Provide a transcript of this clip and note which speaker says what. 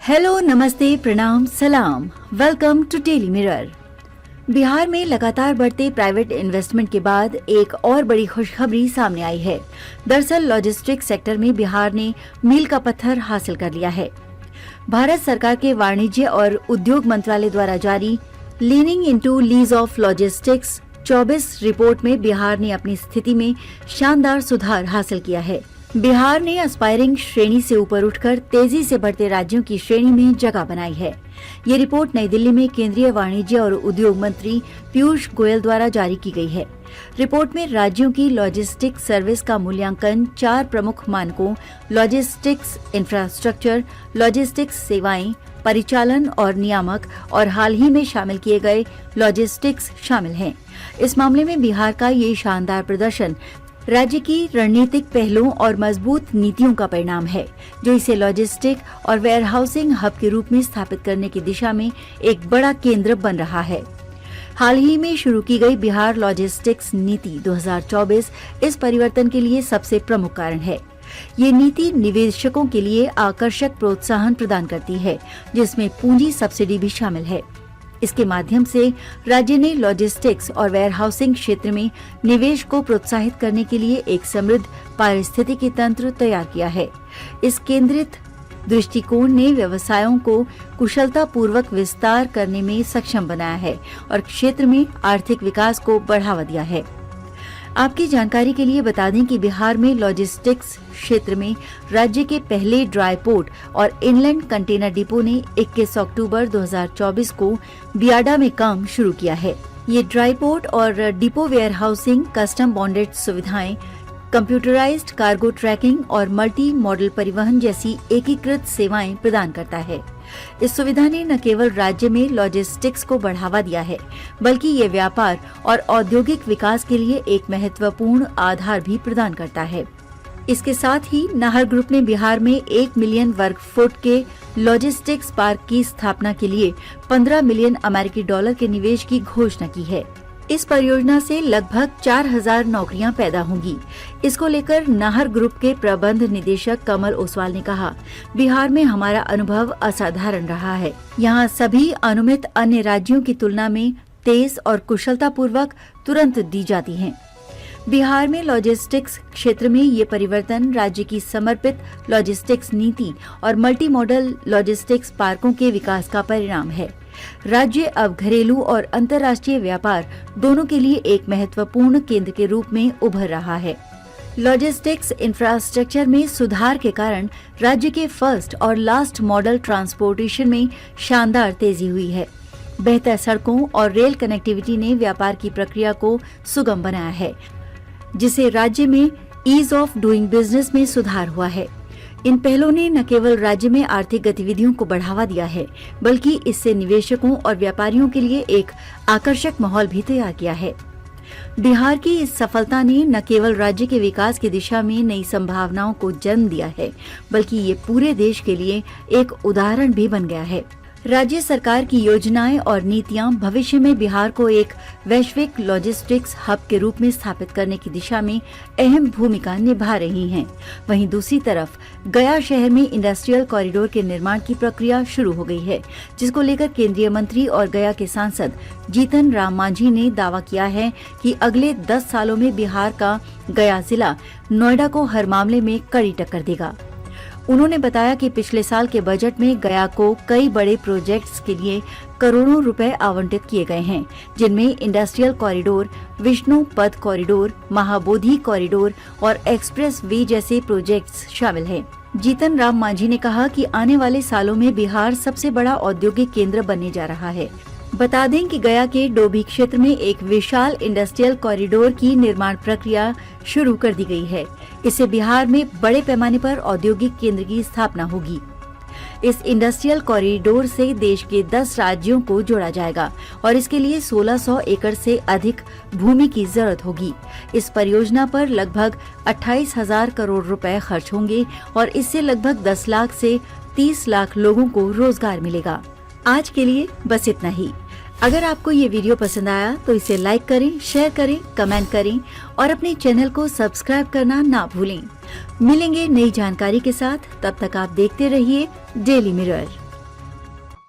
Speaker 1: Hello, नमस्ते, प्रणाम, सलाम। Welcome to Daily Mirror. Bihar में लगातार बढ़ते प्राइवेट इन्वेस्टमेंट के बाद एक और बड़ी खुशखबरी सामने आई है। दरअसल लॉजिस्टिक्स सेक्टर में बिहार ने मील का पत्थर हासिल कर लिया है। भारत सरकार के वाणिज्य और उद्योग मंत्रालय द्वारा जारी leaning into lease of logistics 24 report में बिहार ने अपनी स्थिति में शानदार सुधार हासिल किया है। बिहार ने एस्पायरिंग श्रेणी से ऊपर उठकर तेजी से बढ़ते राज्यों की श्रेणी में जगह बनाई है। ये रिपोर्ट नई दिल्ली में केंद्रीय वाणिज्य और उद्योग मंत्री पीयूष गोयल द्वारा जारी की गई है। रिपोर्ट में राज्यों की लॉजिस्टिक्स सर्विस का मूल्यांकन 4 प्रमुख मानकों लॉजिस्टिक्स इंफ्रास्ट्रक्चर, लॉजिस्टिक्स सेवाएं, परिचालन और नियामक और हाल ही में शामिल किए गए लॉजिस्टिक्स शामिल हैं। इस मामले में बिहार का ये शानदार प्रदर्शन राज्य की रणनीतिक पहलों और मजबूत नीतियों का परिणाम है, जो इसे लॉजिस्टिक और वेयरहाउसिंग हब के रूप में स्थापित करने की दिशा में एक बड़ा केंद्र बन रहा है। हाल ही में शुरू की गई बिहार लॉजिस्टिक्स नीति 2024 इस परिवर्तन के लिए सबसे प्रमुख कारण है। ये नीति निवेशकों के लिए आकर्षक प्रोत्साहन प्रदान करती है, जिसमें पूंजी सब्सिडी भी शामिल है। इसके माध्यम से राज्य ने लॉजिस्टिक्स और वेयरहाउसिंग क्षेत्र में निवेश को प्रोत्साहित करने के लिए एक समृद्ध पारिस्थितिकी तंत्र तैयार किया है। इस केंद्रित दृष्टिकोण ने व्यवसायों को कुशलतापूर्वक विस्तार करने में सक्षम बनाया है और क्षेत्र में आर्थिक विकास को बढ़ावा दिया है। आपकी जानकारी के लिए बता दें कि बिहार में लॉजिस्टिक्स क्षेत्र में राज्य के पहले ड्राई पोर्ट और इनलैंड कंटेनर डिपो ने 21 अक्टूबर 2024 को बियाडा में काम शुरू किया है। ये ड्राई पोर्ट और डिपो वेयरहाउसिंग, कस्टम बॉन्डेड सुविधाएं, कंप्यूटराइज्ड कार्गो ट्रैकिंग और मल्टी मॉडल परिवहन जैसी एकीकृत सेवाएं प्रदान करता है। इस सुविधा ने न केवल राज्य में लॉजिस्टिक्स को बढ़ावा दिया है, बल्कि ये व्यापार और औद्योगिक विकास के लिए एक महत्वपूर्ण आधार भी प्रदान करता है। इसके साथ ही नाहर ग्रुप ने बिहार में 1 मिलियन वर्ग फुट के लॉजिस्टिक्स पार्क की स्थापना के लिए 15 मिलियन अमेरिकी डॉलर के निवेश की घोषणा की है। इस परियोजना से लगभग 4000 नौकरियां पैदा होंगी। इसको लेकर नाहर ग्रुप के प्रबंध निदेशक कमल ओसवाल ने कहा, बिहार में हमारा अनुभव असाधारण रहा है। यहाँ सभी अनुमित अन्य राज्यों की तुलना में तेज और कुशलतापूर्वक तुरंत दी जाती हैं। बिहार में लॉजिस्टिक्स क्षेत्र में ये परिवर्तन राज्य की समर्पित लॉजिस्टिक्स नीति और मल्टी मॉडल लॉजिस्टिक्स पार्कों के विकास का परिणाम है। राज्य अब घरेलू और अंतर्राष्ट्रीय व्यापार दोनों के लिए एक महत्वपूर्ण केंद्र के रूप में उभर रहा है। लॉजिस्टिक्स इंफ्रास्ट्रक्चर में सुधार के कारण राज्य के फर्स्ट और लास्ट मॉडल ट्रांसपोर्टेशन में शानदार तेजी हुई है। बेहतर सड़कों और रेल कनेक्टिविटी ने व्यापार की प्रक्रिया को सुगम बनाया है, जिससे राज्य में ईज ऑफ डूइंग बिजनेस में सुधार हुआ है। इन पहलों ने न केवल राज्य में आर्थिक गतिविधियों को बढ़ावा दिया है, बल्कि इससे निवेशकों और व्यापारियों के लिए एक आकर्षक माहौल भी तैयार किया है। बिहार की इस सफलता ने न केवल राज्य के विकास की दिशा में नई संभावनाओं को जन्म दिया है, बल्कि ये पूरे देश के लिए एक उदाहरण भी बन गया है। राज्य सरकार की योजनाएं और नीतियां भविष्य में बिहार को एक वैश्विक लॉजिस्टिक्स हब के रूप में स्थापित करने की दिशा में अहम भूमिका निभा रही हैं। वहीं दूसरी तरफ गया शहर में इंडस्ट्रियल कॉरिडोर के निर्माण की प्रक्रिया शुरू हो गई है, जिसको लेकर केंद्रीय मंत्री और गया के सांसद जीतन राम मांझी ने दावा किया है कि अगले 10 सालों में बिहार का गया जिला नोएडा को हर मामले में कड़ी टक्कर देगा। उन्होंने बताया कि पिछले साल के बजट में गया को कई बड़े प्रोजेक्ट्स के लिए करोड़ों रुपए आवंटित किए गए हैं, जिनमें इंडस्ट्रियल कॉरिडोर, विष्णु पथ कॉरिडोर, महाबोधि कॉरिडोर और एक्सप्रेस वे जैसे प्रोजेक्ट्स शामिल हैं। जीतन राम मांझी ने कहा कि आने वाले सालों में बिहार सबसे बड़ा औद्योगिक केंद्र बनने जा रहा है। बता दें कि गया के डोभी क्षेत्र में एक विशाल इंडस्ट्रियल कॉरिडोर की निर्माण प्रक्रिया शुरू कर दी गई है। इससे बिहार में बड़े पैमाने पर औद्योगिक केंद्र की स्थापना होगी। इस इंडस्ट्रियल कॉरिडोर से देश के 10 राज्यों को जोड़ा जाएगा और इसके लिए 1600 एकड़ से अधिक भूमि की जरूरत होगी। इस परियोजना पर लगभग 28,000 करोड़ रुपए खर्च होंगे और इससे लगभग 10 लाख से 30 लाख लोगों को रोजगार मिलेगा। आज के लिए बस इतना ही। अगर आपको ये वीडियो पसंद आया तो इसे लाइक करें, शेयर करें, कमेंट करें और अपने चैनल को सब्सक्राइब करना ना भूलें। मिलेंगे नई जानकारी के साथ, तब तक आप देखते रहिए डेली मिरर।